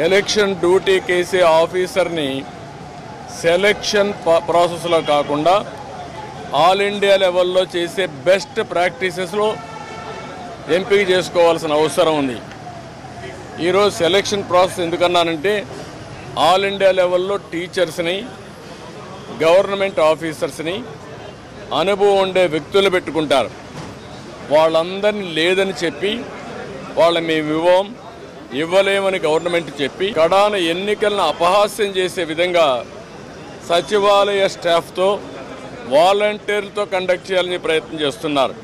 Election duty చేసే ఆఫీసర్ని selection ప్రాసెస్లో కాకుండా ఆల్ ఇండియా లెవెల్లో చేసే బెస్ట్ ప్రాక్టీసెస్లో ఎంపిక చేసుకోవాల్సిన అవసరం ఉంది. ఈరోజు సెలక్షన్ ప్రాసెస్ ఎందుకన్నానంటే ఆల్ ఇండియా లెవెల్లో టీచర్స్ని, గవర్నమెంట్ ఆఫీసర్స్ని, అనుభవం ఉండే వ్యక్తులు పెట్టుకుంటారు. వాళ్ళందరినీ లేదని చెప్పి వాళ్ళ మేము ఇవ్వలేమని గవర్నమెంట్ చెప్పి కడాన ఎన్నికలను అపహాస్యం చేసే విధంగా సచివాలయ స్టాఫ్తో వాలంటీర్లతో కండక్ట్ చేయాలని ప్రయత్నం చేస్తున్నారు.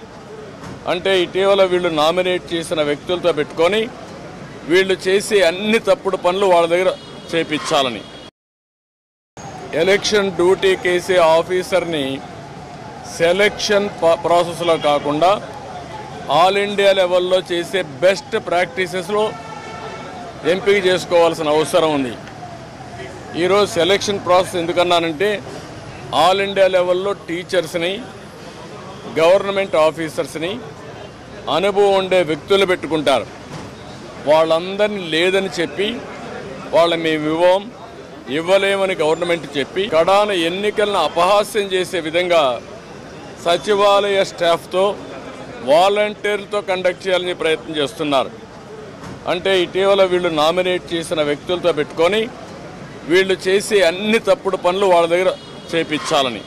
అంటే ఇటీవల వీళ్ళు నామినేట్ చేసిన వ్యక్తులతో పెట్టుకొని వీళ్ళు చేసే అన్ని తప్పుడు పనులు వాళ్ళ దగ్గర చేపించాలని. ఎలక్షన్ డ్యూటీ చేసే ఆఫీసర్ని సెలక్షన్ ప్రాసెస్లో కాకుండా ఆల్ ఇండియా లెవెల్లో చేసే బెస్ట్ ప్రాక్టీసెస్లో ఎంపిక చేసుకోవాల్సిన అవసరం ఉంది. ఈరోజు సెలక్షన్ ప్రాసెస్ ఎందుకన్నానంటే ఆల్ ఇండియా లెవెల్లో టీచర్స్ని, గవర్నమెంట్ ఆఫీసర్స్ని, అనుభవం ఉండే వ్యక్తులు పెట్టుకుంటారు. వాళ్ళందరినీ లేదని చెప్పి వాళ్ళ మేము ఇవ్వలేమని గవర్నమెంట్ చెప్పి కడాన ఎన్నికలను అపహాస్యం చేసే విధంగా సచివాలయ స్టాఫ్తో వాలంటీర్లతో కండక్ట్ చేయాలని ప్రయత్నం చేస్తున్నారు. అంటే ఇటీవల వీళ్ళు నామినేట్ చేసిన వ్యక్తులతో పెట్టుకొని వీళ్ళు చేసే అన్ని తప్పుడు పనులు వాళ్ళ దగ్గర చేపించాలని.